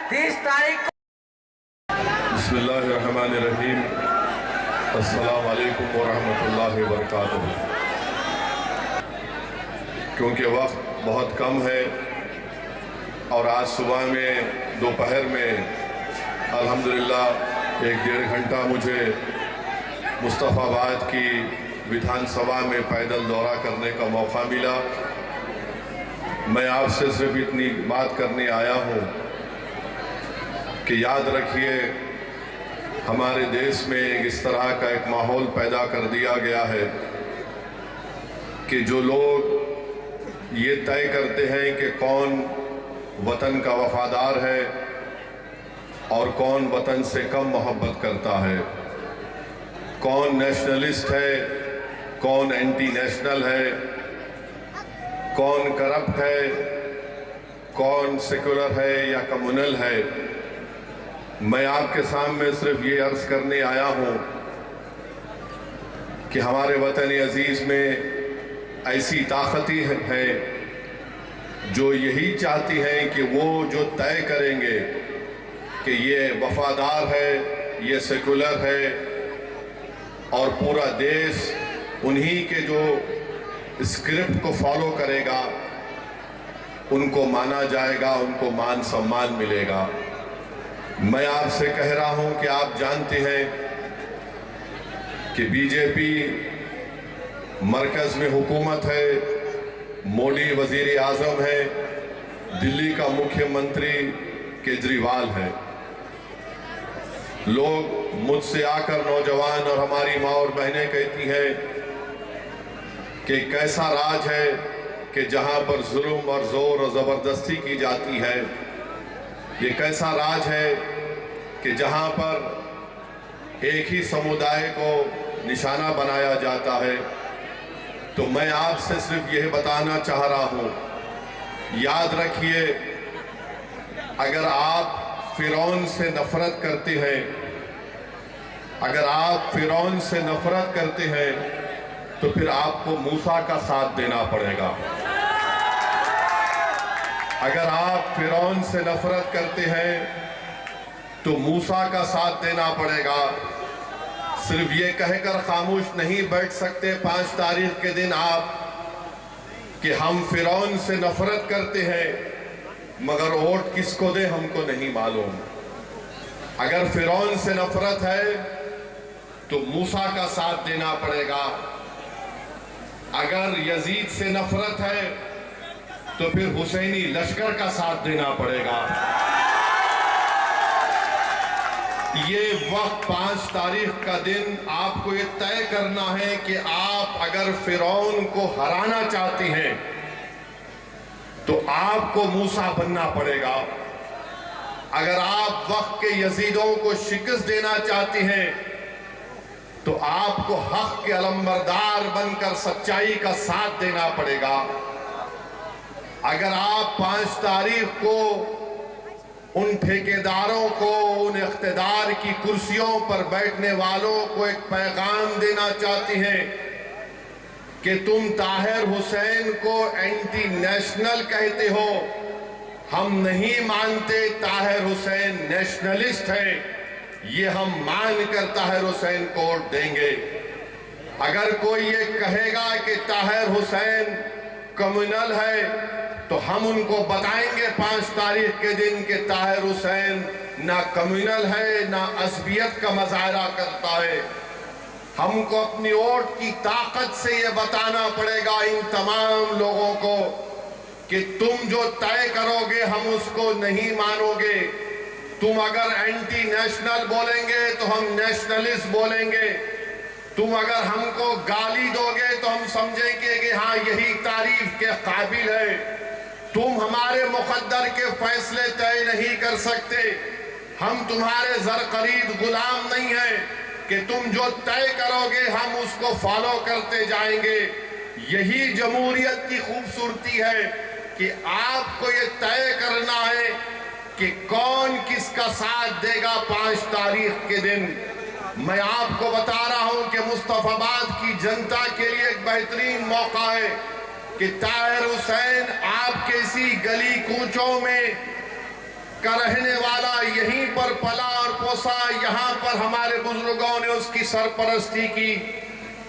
30 तारीख को। बिस्मिल्लाहिर्रहमानिर्रहीम। अस्सलाम वालेकुम वरहमतुल्लाहि वबरकातुहू। क्योंकि वक्त बहुत कम है और आज सुबह में दोपहर में अल्हम्दुलिल्लाह 1-1.5 घंटा मुझे मुस्तफ़ाबाद की विधानसभा में पैदल दौरा करने का मौका मिला। मैं आपसे सिर्फ इतनी बात करने आया हूँ कि याद रखिए, हमारे देश में इस तरह का एक माहौल पैदा कर दिया गया है कि जो लोग ये तय करते हैं कि कौन वतन का वफादार है और कौन वतन से कम मोहब्बत करता है, कौन नेशनलिस्ट है, कौन एंटी नेशनल है, कौन करप्ट है, कौन सेकुलर है या कम्युनल है। मैं आपके सामने सिर्फ ये अर्ज करने आया हूँ कि हमारे वतन अजीज में ऐसी ताकतें हैं जो यही चाहती हैं कि वो जो तय करेंगे कि ये वफादार है, ये सेकुलर है और पूरा देश उन्हीं के जो स्क्रिप्ट को फॉलो करेगा, उनको माना जाएगा, उनको मान सम्मान मिलेगा। मैं आपसे कह रहा हूं कि आप जानते हैं कि बीजेपी मरकज में हुकूमत है, मोदी वजीर आजम है, दिल्ली का मुख्यमंत्री केजरीवाल है। लोग मुझसे आकर, नौजवान और हमारी माँ और बहनें कहती हैं कि कैसा राज है कि जहां पर जुल्म और जोर और जबरदस्ती की जाती है, ये कैसा राज है कि जहां पर एक ही समुदाय को निशाना बनाया जाता है। तो मैं आपसे सिर्फ यह बताना चाह रहा हूं, याद रखिए, अगर आप फिरौन से नफरत करते हैं, अगर आप फिरौन से नफरत करते हैं तो फिर आपको मूसा का साथ देना पड़ेगा। अगर आप फिरौन से नफरत करते हैं तो मूसा का साथ देना पड़ेगा। सिर्फ ये कहकर खामोश नहीं बैठ सकते 5 तारीख के दिन आप कि हम फिरौन से नफरत करते हैं, मगर वोट किसको दे हमको नहीं मालूम। अगर फिरौन से नफरत है तो मूसा का साथ देना पड़ेगा। अगर यजीद से नफरत है तो फिर हुसैनी लश्कर का साथ देना पड़ेगा। ये वक्त 5 तारीख का दिन आपको ये तय करना है कि आप अगर फिरौन को हराना चाहती हैं तो आपको मूसा बनना पड़ेगा। अगर आप वक्त के यजीदों को शिकस्त देना चाहती हैं तो आपको हक के अलंबरदार बनकर सच्चाई का साथ देना पड़ेगा। अगर आप 5 तारीख को उन ठेकेदारों को, उन इख्तिदार की कुर्सियों पर बैठने वालों को एक पैगाम देना चाहती हैं कि तुम ताहिर हुसैन को एंटी नेशनल कहते हो, हम नहीं मानते, ताहिर हुसैन नेशनलिस्ट है, ये हम मानकर ताहिर हुसैन को वोट देंगे। अगर कोई ये कहेगा कि ताहिर हुसैन कम्युनल है तो हम उनको बताएंगे 5 तारीख के दिन कि ताहिर हुसैन ना कम्युनल है, ना असबियत का मजाहरा करता है। हमको अपनी वोट की ताकत से ये बताना पड़ेगा इन तमाम लोगों को कि तुम जो तय करोगे हम उसको नहीं मानोगे। तुम अगर एंटी नेशनल बोलेंगे तो हम नेशनलिस्ट बोलेंगे। तुम अगर हमको गाली दोगे तो हम समझेंगे कि हाँ यही तारीफ के काबिल है। तुम हमारे मुकद्दर के फैसले तय नहीं कर सकते। हम तुम्हारे ज़रक़रीब गुलाम नहीं है कि तुम जो तय करोगे हम उसको फॉलो करते जाएंगे। यही जमहूरियत की खूबसूरती है कि आपको ये तय करना है कि कौन किसका साथ देगा 5 तारीख के दिन। मैं आपको बता रहा हूं कि मुस्तफाबाद की जनता के लिए एक बेहतरीन मौका है कि ताहिर हुसैन आपके इसी गली कूचों में का रहने वाला, यहीं पर पला और पोसा, यहाँ पर हमारे बुजुर्गों ने उसकी सरपरस्ती की,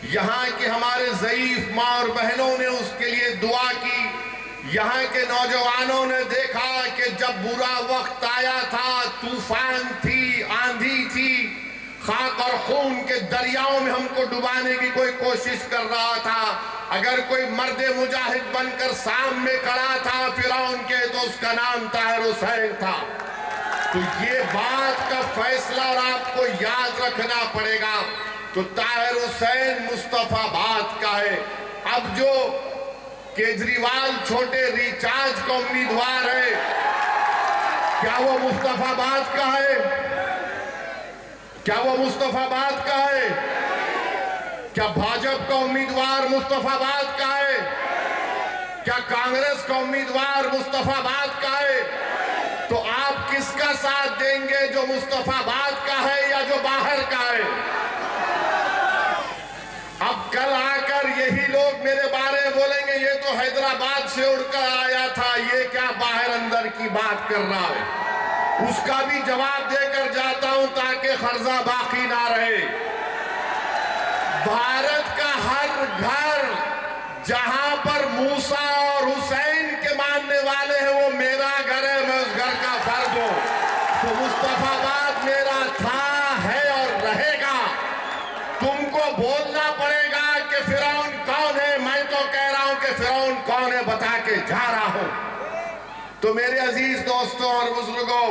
यहाँ के हमारे ज़ईफ माँ और बहनों ने उसके लिए दुआ की, यहाँ के नौजवानों ने देखा कि जब बुरा वक्त आया था, तूफान थी, आंधी थी, खाक और खून के दरियाओं में हमको डुबाने की कोई कोशिश कर रहा था, अगर कोई मर्द मुजाहिद बनकर सामने खड़ा था फिरौन के, तो उसका नाम ताहिर हुसैन था। तो ये बात का फैसला और आपको याद रखना पड़ेगा। तो ताहिर हुसैन मुस्तफाबाद का है। अब जो केजरीवाल छोटे रिचार्ज का उम्मीदवार है, क्या वो मुस्तफाबाद का है? क्या वो मुस्तफाबाद का है? क्या भाजपा का उम्मीदवार मुस्तफाबाद का है? क्या कांग्रेस का उम्मीदवार मुस्तफाबाद का है? तो आप किसका साथ देंगे, जो मुस्तफाबाद का है या जो बाहर का है? अब कल आकर यही लोग मेरे बारे में बोलेंगे ये तो हैदराबाद से उड़कर आया था, ये क्या बाहर अंदर की बात कर रहा है। उसका भी जवाब देकर जाता हूं ताकि खर्जा बाकी ना रहे। भारत का हर घर जहां पर मूसा और हुसैन के मानने वाले हैं वो मेरा घर है, मैं उस घर का फर्द हूं। तो मुस्तफाबाद मेरा था, है और रहेगा। तुमको बोलना पड़ेगा कि फिरौन कौन है, मैं तो कह रहा हूं कि फिरौन कौन है बता के जा रहा हूं। तो मेरे अजीज दोस्तों और बुजुर्गों,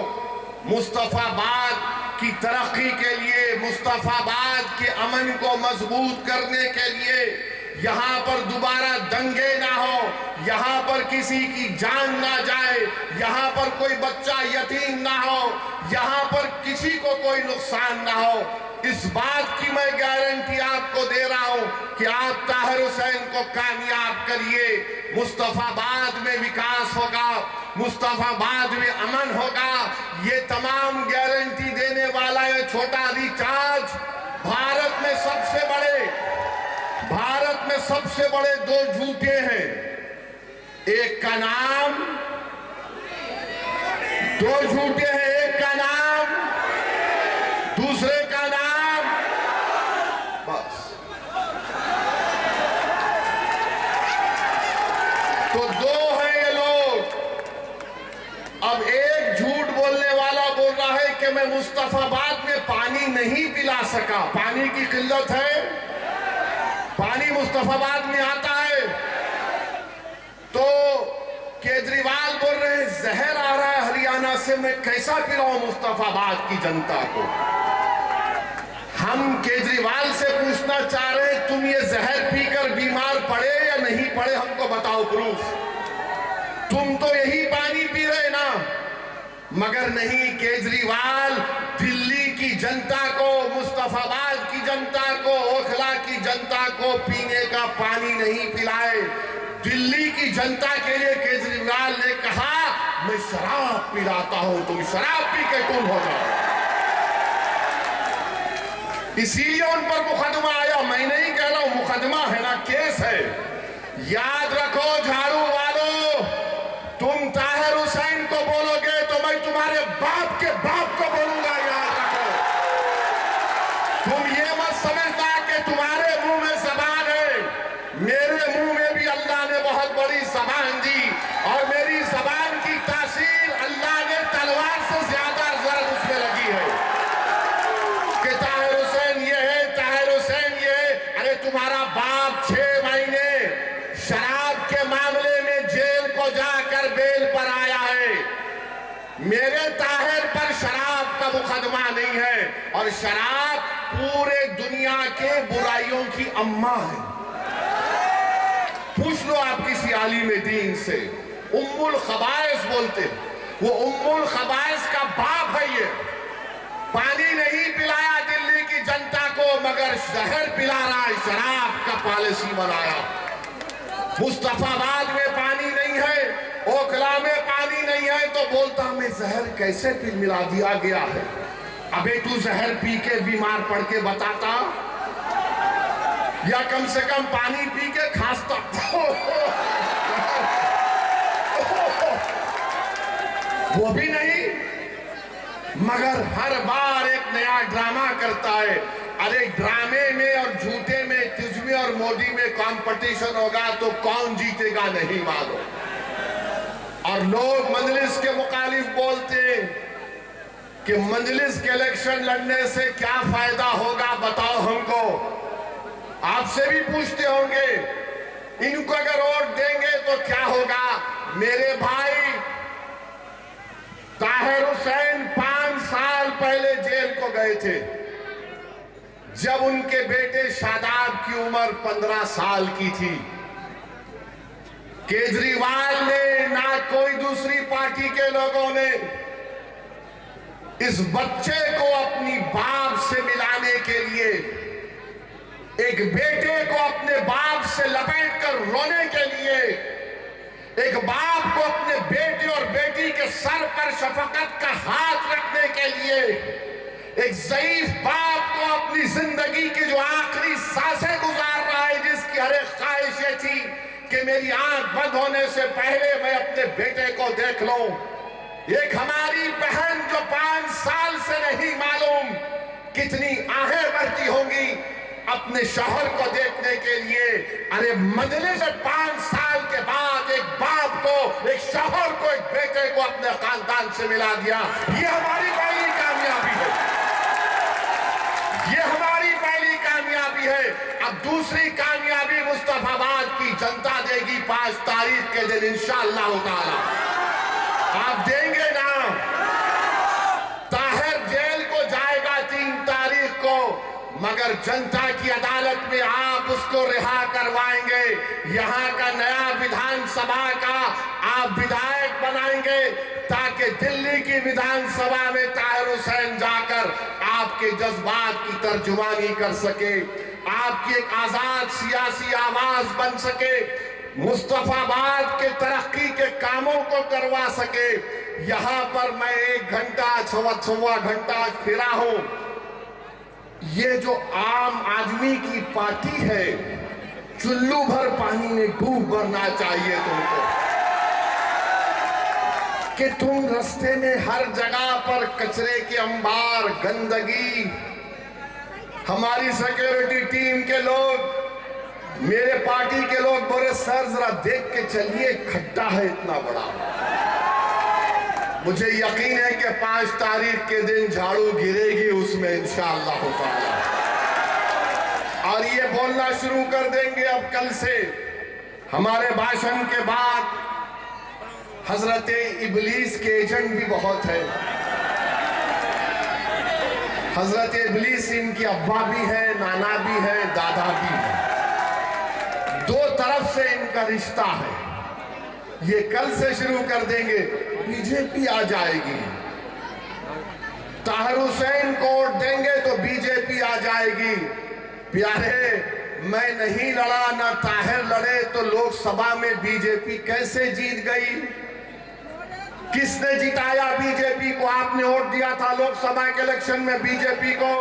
मुस्तफाबाद की तरक्की के लिए, मुस्तफाबाद के अमन को मजबूत करने के लिए, यहाँ पर दोबारा दंगे ना हो, यहाँ पर किसी की जान ना जाए, यहाँ पर कोई बच्चा यतीम ना हो, यहाँ पर किसी को कोई नुकसान ना हो, इस बात की मैं गारंटी आपको दे रहा हूं कि आप ताहिर हुसैन को कामयाब करिए। मुस्तफाबाद में विकास होगा, मुस्तफाबाद में अमन होगा। ये तमाम गारंटी देने वाला ये छोटा रिचार्ज भारत में सबसे बड़े दो झूठे हैं। एक का नाम, दो झूठे हैं, एक का नाम, दूसरे का नाम, बस। तो दो हैं ये लोग। अब एक झूठ बोलने वाला बोल रहा है कि मैं मुस्तफाबाद में पानी नहीं पिला सका। पानी की किल्लत है, पानी मुस्तफाबाद में आता है। तो केजरीवाल बोल रहे हैं जहर आ रहा है हरियाणा से, मैं कैसा पिलाऊं मुस्तफाबाद की जनता को। हम केजरीवाल से पूछना चाह रहे हैं तुम ये जहर पीकर बीमार पड़े या नहीं पड़े, हमको बताओ प्रूफ। तुम तो यही पानी पी रहे ना। मगर नहीं, केजरीवाल दिल्ली की जनता को, मुस्तफाबाद की जनता को, ओखला की जनता को पीने का पानी नहीं पिलाए। दिल्ली की जनता के लिए केजरीवाल ने कहा मैं शराब पिलाता हूं, तुम शराब पी के टूल हो जाओ। इसीलिए उन पर मुकदमा आया। मैं नहीं कह रहा हूं, मुकदमा है ना, केस है। याद रखो झाड़ू वालों, तुम ताहिर हुसैन को बोलोगे तो मैं तुम्हारे बाप के बाप को बोलूंगा। याद रखो, तुम ये मत समझना कि तुम्हारे मुंह में जबान है, मेरे मुंह में भी अल्लाह ने बहुत बड़ी जबान दी और मेरी जबान की तासीर अल्लाह ने तलवार से ज्यादा जर्ब उसमें लगी है कि ताहिर हुसैन ये है, ताहिर हुसैन ये है। अरे तुम्हारा बाप 6 महीने शराब के मामले में जेल को जाकर बेल पर आया है। मेरे ताहिर पर शराब का मुकदमा नहीं है। और शराब पूरे दुनिया के बुराइयों की अम्मा है। पूछ लो आप किसी आलिम दीन से, उम्मुल खबाइस बोलते हैं, वो उम्मुल खबाइस का बाप है। ये पानी नहीं पिलाया दिल्ली की जनता को, मगर जहर पिला रहा है, शराब का पॉलिसी बनाया। मुस्तफाबाद में पानी नहीं है, ओखला में पानी नहीं है, तो बोलता मैं जहर कैसे मिला दिया गया है। अबे तू जहर पी के बीमार पड़ के बताता, या कम से कम पानी पी के खांसता। वो भी नहीं। मगर हर बार एक नया ड्रामा करता है। अरे ड्रामे में और झूठे में तुझमें और मोदी में कंपटीशन होगा तो कौन जीतेगा नहीं मालूम। और लोग मजलिस के मुखालिफ बोलते हैं कि मजलिस के इलेक्शन लड़ने से क्या फायदा होगा, बताओ हमको। आपसे भी पूछते होंगे इनको अगर वोट देंगे तो क्या होगा। मेरे भाई ताहिर हुसैन 5 साल पहले जेल को गए थे जब उनके बेटे शादाब की उम्र 15 साल की थी। केजरीवाल ने ना कोई दूसरी पार्टी के लोगों ने इस बच्चे को अपनी बाप से मिलाने के लिए, एक बेटे को अपने बाप से लपेटकर रोने के लिए, एक बाप को अपने बेटे और बेटी के सर पर शफकत का हाथ रखने के लिए, एक ज़ईफ बाप को अपनी जिंदगी की जो आखिरी सांसें गुजार रहा है, जिसकी हर एक ख्वाहिश ये थी कि मेरी आंख बंद होने से पहले मैं अपने बेटे को देख लूं। एक हमारी बहन जो 5 साल से नहीं मालूम कितनी आहें भरती होंगी अपने शौहर को देखने के लिए। अरे मजलिस से 5 साल के बाद एक बाप को, एक शौहर को, एक बेटे को अपने खानदान से मिला दिया। ये हमारी पहली कामयाबी है, ये हमारी पहली कामयाबी है। अब दूसरी कामयाबी मुस्तफाबाद की जनता देगी 5 तारीख के दिन इंशाअल्लाह ताला। आप देंगे ना। ताहिर जेल को जाएगा 3 तारीख को, मगर जनता की अदालत में आप उसको रिहा करवाएंगे। यहां का नया विधानसभा का आप विधायक बनाएंगे ताकि दिल्ली की विधानसभा में ताहिर हुसैन जाकर आपके जज्बात की तर्जुमानी कर सके, आपकी एक आजाद सियासी आवाज बन सके, मुस्तफाबाद के तरक्की के कामों को करवा सके। यहां पर मैं 1 घंटा सवा घंटा फिरा हूं। ये जो आम आदमी की पार्टी है, चुल्लू भर पानी में डूब मरना चाहिए तुमको कि तुम रास्ते में हर जगह पर कचरे के अंबार, गंदगी। हमारी सिक्योरिटी टीम के लोग, मेरे पार्टी के लोग बोले सर जरा देख के चलिए, खड्डा है इतना बड़ा। मुझे यकीन है कि 5 तारीख के दिन झाड़ू गिरेगी उसमें इंशाअल्लाह ताला। और ये बोलना शुरू कर देंगे अब कल से। हमारे भाषण के बाद हजरत इबलीस के एजेंट भी बहुत है। हजरत इबलीस इनकी अब्बा भी है, नाना भी है, दादा भी है। 2 तरफ से इनका रिश्ता है। ये कल से शुरू कर देंगे, बीजेपी आ जाएगी। ताहिर हुसैन को वोट देंगे तो बीजेपी आ जाएगी। प्यारे, मैं नहीं लड़ा, ना ताहिर लड़े तो लोकसभा में बीजेपी कैसे जीत गई? किसने जिताया बीजेपी को? आपने वोट दिया था लोकसभा के इलेक्शन में बीजेपी को?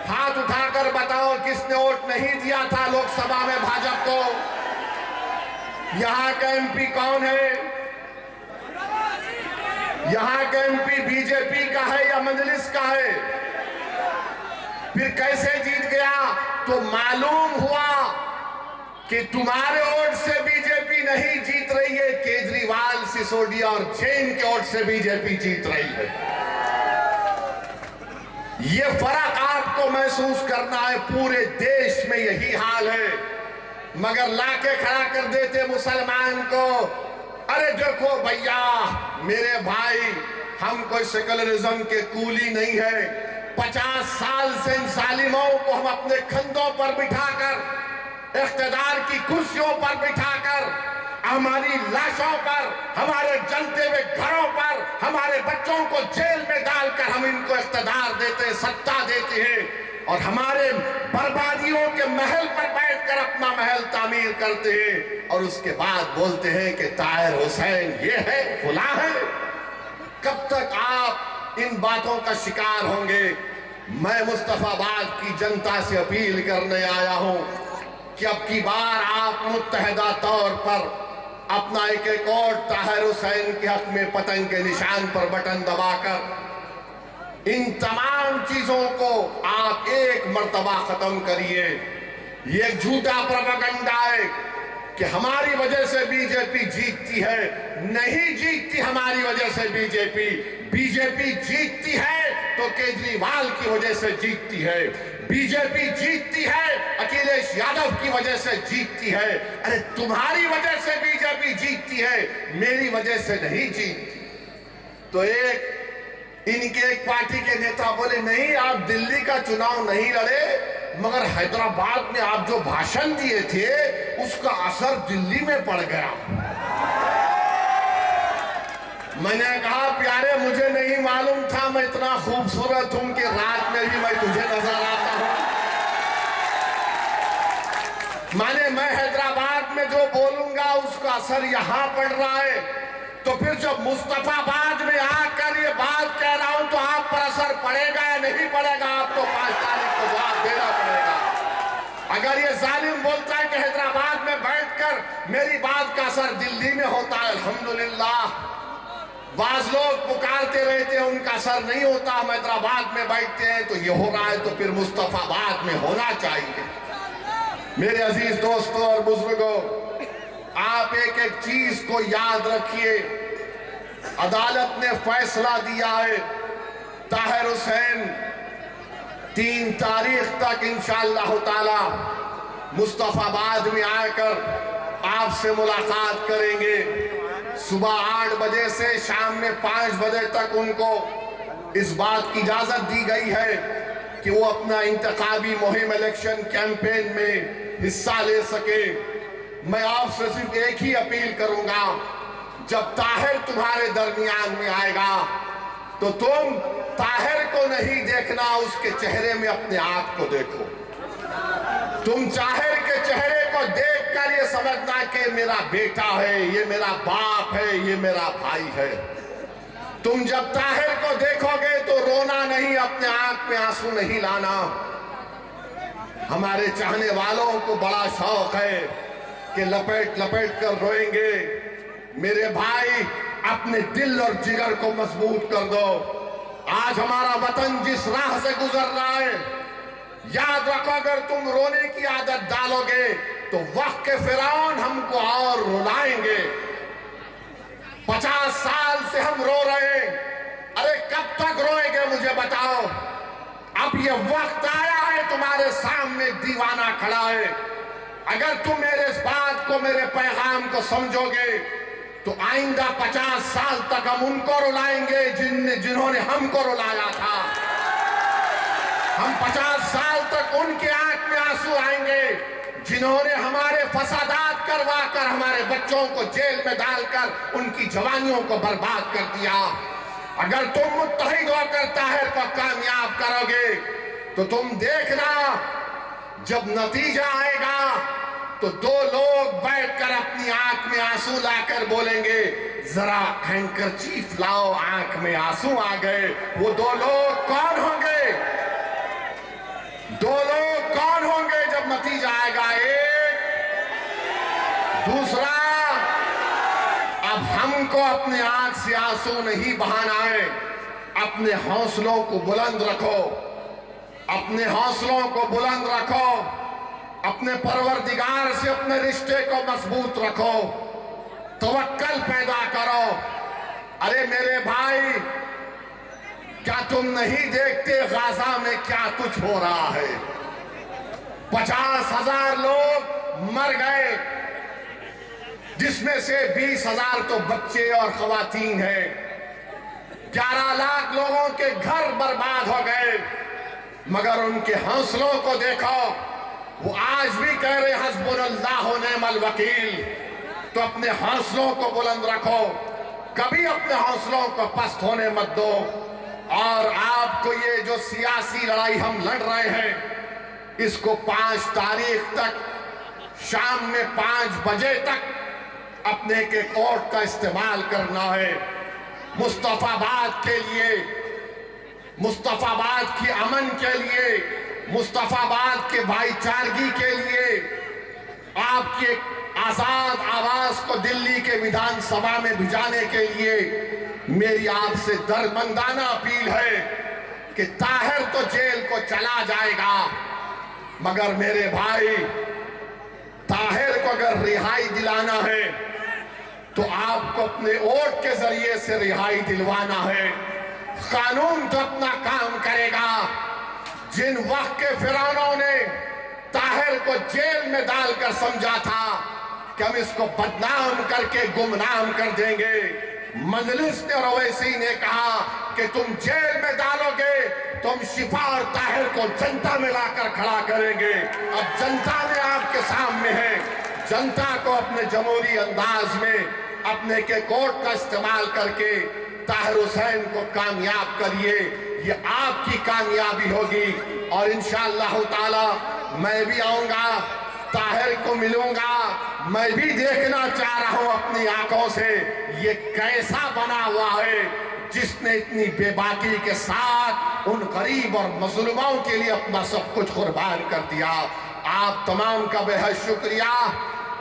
हाथ उठाकर बताओ किसने वोट नहीं दिया था लोकसभा में भाजपा को? यहां का एमपी कौन है? यहां का एमपी बीजेपी का है या मजलिस का है? फिर कैसे जीत गया? तो मालूम हुआ कि तुम्हारे वोट से बीजेपी नहीं जीत रही है, केजरीवाल, सिसोदिया और जैन के वोट से बीजेपी जीत रही है। ये फर्क आपको महसूस करना है। पूरे देश में यही हाल है, मगर लाके खड़ा कर देते मुसलमान को। अरे देखो भैया, मेरे भाई, हम कोई सेकुलरिज्म के कूली नहीं है। 50 साल से इन जालिमों को हम अपने कंधों पर बिठाकर, इख्तिदार की कुर्सियों पर बिठाकर, हमारी लाशों पर, हमारे जलते हुए घरों पर, हमारे बच्चों को जेल में डालकर हम इनको इख्तिदार देते, सत्ता देते हैं और हमारे बर्बादियों के महल पर बैठकर अपना महल तामीर करते हैं और उसके बाद बोलते हैं कि ताहिर हुसैन ये है, खुला है। कब तक आप इन बातों का शिकार होंगे? मैं मुस्तफाबाद की जनता से अपील करने आया हूं कि अब की बार आप मुत्तहदा तौर पर अपना एक और ताहिर हुसैन के हक में पतंग के निशान पर बटन दबाकर इन तमाम चीजों को आप एक मर्तबा खत्म करिए। ये एक झूठा प्रोपेगेंडा है कि हमारी वजह से बीजेपी जीतती है। नहीं जीतती हमारी वजह से बीजेपी। बीजेपी जीतती है तो केजरीवाल की वजह से जीतती है। बीजेपी जीतती है अखिलेश यादव की वजह से जीतती है। अरे तुम्हारी वजह से बीजेपी जीतती है, मेरी वजह से नहीं जीतती। तो इनके एक पार्टी के नेता बोले नहीं, आप दिल्ली का चुनाव नहीं लड़े, मगर हैदराबाद में आप जो भाषण दिए थे उसका असर दिल्ली में पड़ गया। मैंने कहा प्यारे, मुझे नहीं मालूम था मैं इतना खूबसूरत हूं कि रात में भी मैं तुझे नजर आता हूं। माने मैं हैदराबाद में जो बोलूंगा उसका असर यहां पड़ रहा है, तो फिर जब मुस्तफाबाद में आकर ये बात कह रहा हूं तो आप पर असर पड़ेगा या नहीं पड़ेगा? आपको 5 तारीख को जवाब देना पड़ेगा। अगर ये जालिम बोलता है कि हैदराबाद में बैठकर मेरी बात का असर दिल्ली में होता है, अल्हम्दुलिल्लाह। बाज लोग पुकारते रहते हैं उनका असर नहीं होता, हम हैदराबाद में बैठते हैं तो ये हो रहा है, तो फिर मुस्तफाबाद में होना चाहिए। मेरे अजीज दोस्तों और बुजुर्गों, आप एक एक चीज को याद रखिए। अदालत ने फैसला दिया है ताहिर हुसैन 3 तारीख तक इंशाअल्लाह ताला मुस्तफाबाद में आकर आपसे मुलाकात करेंगे। सुबह 8 बजे से शाम में 5 बजे तक उनको इस बात की इजाजत दी गई है कि वो अपना इंतखाबी मुहिम इलेक्शन कैंपेन में हिस्सा ले सके। मैं आपसे सिर्फ एक ही अपील करूंगा, जब ताहिर तुम्हारे दरमियान में आएगा तो तुम ताहिर को नहीं देखना, उसके चेहरे में अपने आप को देखो। तुम ताहिर के चेहरे को देखकर ये समझना कि मेरा बेटा है, ये मेरा बाप है, ये मेरा भाई है। तुम जब ताहिर को देखोगे तो रोना नहीं, अपने आंख में आंसू नहीं लाना। हमारे चाहने वालों को बड़ा शौक है कि लपेट लपेट कर रोएंगे। मेरे भाई, अपने दिल और जिगर को मजबूत कर दो। आज हमारा वतन जिस राह से गुजर रहा है, याद रखो, अगर तुम रोने की आदत डालोगे तो वक्त के फिरौन हमको और रुलाएंगे। 50 साल से हम रो रहे हैं, अरे कब तक रोएंगे मुझे बताओ? अब ये वक्त आया है, तुम्हारे सामने दीवाना खड़ा है। अगर तुम मेरे इस बात को, मेरे पैगाम को समझोगे तो आइंदा 50 साल तक हम उनको रुलाएंगे जिन्होंने हमको रुलाया था। हम 50 साल तक उनके आंख में आंसू आएंगे जिन्होंने हमारे फसादात करवा कर हमारे बच्चों को जेल में डालकर उनकी जवानियों को बर्बाद कर दिया। अगर तुम मुत्तहिद होकर ताहिर को कामयाब करोगे तो तुम देखना, जब नतीजा आएगा तो 2 लोग बैठकर अपनी आंख में आंसू लाकर बोलेंगे, जरा हैंकरचीफ लाओ, आंख में आंसू आ गए। वो 2 लोग कौन होंगे? 2 लोग कौन होंगे जब नतीजा आएगा? एक, दूसरा, अब हमको अपने आंख से आंसू नहीं बहाना है। अपने हौसलों को बुलंद रखो, अपने हौसलों को बुलंद रखो, अपने परवरदिगार से अपने रिश्ते को मजबूत रखो, तवक्कल पैदा करो। अरे मेरे भाई, क्या तुम नहीं देखते गाजा में क्या कुछ हो रहा है? 50,000 लोग मर गए, जिसमें से 20,000 तो बच्चे और खवातीन हैं। 11 लाख लोगों के घर बर्बाद हो गए, मगर उनके हौसलों को देखो, वो आज भी कह रहे हस्बुनल्लाह व निअमल वकील। तो अपने हौसलों को बुलंद रखो, कभी अपने हौसलों को पस्त होने मत दो। और आपको ये जो सियासी लड़ाई हम लड़ रहे हैं, इसको 5 तारीख तक शाम में 5 बजे तक अपने के कोर्ट का इस्तेमाल करना है। मुस्तफाबाद के लिए, मुस्तफाबाद के अमन के लिए, मुस्तफाबाद के भाईचारगी के लिए, आपकी आजाद आवाज को दिल्ली के विधानसभा में भिजाने के लिए मेरी आपसे दरमंदाना अपील है कि ताहिर तो जेल को चला जाएगा, मगर मेरे भाई ताहिर को अगर रिहाई दिलाना है तो आपको अपने वोट के जरिए से रिहाई दिलवाना है। कानून तो अपना काम करेगा। जिन वक्त के फिरौनों ने ताहिर को जेल में डालकर समझा था कि हम इसको बदनाम करके गुमनाम कर देंगे, मजलिस ने और ओवैसी ने कहा कि तुम जेल में डालोगे तो हम शिफा और ताहिर को जनता में लाकर खड़ा करेंगे। अब जनता ने आपके सामने है, जनता को अपने जमहूरी अंदाज में अपने के कोर्ट का इस्तेमाल करके ताहिर हुसैन को कामयाब करिए। ये आपकी कामयाबी होगी और इंशाअल्लाह ताला मैं भी आऊंगा, ताहिर को मिलूंगा। मैं भी देखना चाह रहा हूं अपनी आंखों से ये कैसा बना हुआ है जिसने इतनी बेबाकी के साथ उन गरीब और मजलूमों के लिए अपना सब कुछ कुर्बान कर दिया। आप तमाम का बेहद शुक्रिया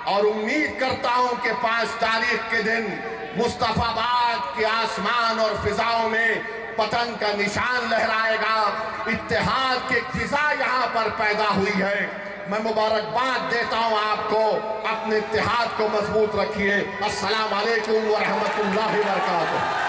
और उम्मीद करता हूं कि 5 तारीख के दिन मुस्तफाबाद के आसमान और फिजाओं में पतंग का निशान लहराएगा। इत्तेहाद की फिजा यहाँ पर पैदा हुई है। मैं मुबारकबाद देता हूँ आपको, अपने इत्तेहाद को मजबूत रखिए। अस्सलाम वालेकुम व रहमतुल्लाहि व बरकातुहू।